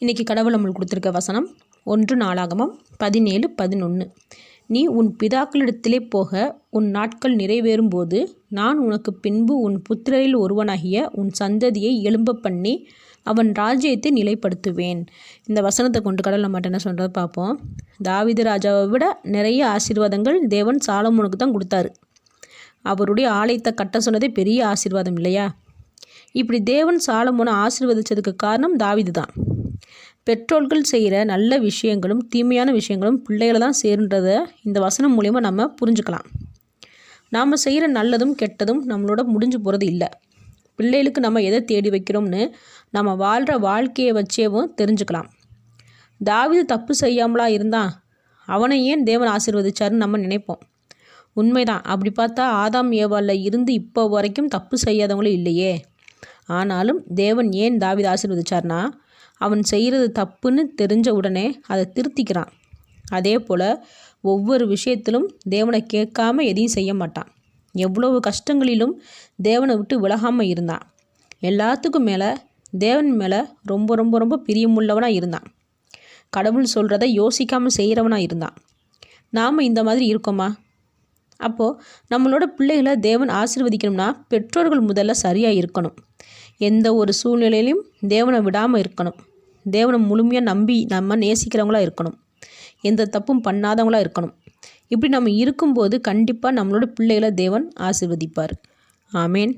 இன்றைக்கி கடவுள் நம்மளுக்கு கொடுத்துருக்க வசனம் 1 நாளாகமம் 17:11. நீ உன் பிதாக்களிடத்திலே போக உன் நாட்கள் நிறைவேறும்போது நான் உனக்கு பின்பு உன் புத்திரரில் ஒருவனாகிய உன் சந்ததியை எழும்ப பண்ணி அவன் ராஜ்யத்தை நிலைப்படுத்துவேன். இந்த வசனத்தை கொண்டு கடவுள் நம்மகிட்ட என்ன சொல்கிறத பார்ப்போம். தாவீது ராஜாவை விட நிறைய ஆசீர்வாதங்கள் தேவன் சாலமோனுக்கு தான் கொடுத்தாரு. அவருடைய ஆலயத்தை கட்ட சொன்னதே பெரிய ஆசீர்வாதம் இல்லையா? இப்படி தேவன் சாலமோனை ஆசீர்வதித்ததுக்கு காரணம் தாவீது தான். பெற்றோர்கள் செய்கிற நல்ல விஷயங்களும் தீமையான விஷயங்களும் பிள்ளைகளை தான் சேருன்றதை இந்த வசனம் மூலயமா நம்ம புரிஞ்சுக்கலாம். நாம் செய்கிற நல்லதும் கெட்டதும் நம்மளோட முடிஞ்சு போகிறது இல்லை. பிள்ளைகளுக்கு நம்ம எதை தேடி வைக்கிறோம்னு நம்ம வாழ்கிற வாழ்க்கையை வச்சேவும் தெரிஞ்சுக்கலாம். தாவீது தப்பு செய்யாமலா இருந்தான், அவனை ஏன் தேவன் ஆசீர்வதிச்சாருன்னு நம்ம நினைப்போம். உண்மைதான். அப்படி பார்த்தா ஆதாம் ஏவாளில் இருந்து இப்போ வரைக்கும் தப்பு செய்யாதவங்களும் இல்லையே. ஆனாலும் தேவன் ஏன் தாவீது ஆசீர்வதிச்சார்னா, அவன் செய்கிறது தப்புன்னு தெரிஞ்ச உடனே அதை திருத்திக்கிறான். அதே போல் ஒவ்வொரு விஷயத்திலும் தேவனை கேட்காம எதையும் செய்ய மாட்டான். எவ்வளவு கஷ்டங்களிலும் தேவனை விட்டு விலகாமல் இருந்தான். எல்லாத்துக்கும் மேலே தேவன் மேலே ரொம்ப ரொம்ப ரொம்ப பிரியமுள்ளவனாக இருந்தான். கடவுள் சொல்கிறத யோசிக்காமல் செய்கிறவனாக இருந்தான். நாம் இந்த மாதிரி இருக்கோமா? அப்போது நம்மளோட பிள்ளைகளை தேவன் ஆசீர்வதிக்கணும்னா பெற்றோர்கள் முதல்ல சரியாக இருக்கணும். எந்த ஒரு சூழ்நிலையிலையும் தேவனை விடாமல் இருக்கணும். தேவனை முழுமையாக நம்பி நம்ம நேசிக்கிறவங்களாக இருக்கணும். எந்த தப்பும் பண்ணாதவங்களாக இருக்கணும். இப்படி நம்ம இருக்கும்போது கண்டிப்பாக நம்மளோட பிள்ளைகளை தேவன் ஆசீர்வதிப்பார். ஆமேன்.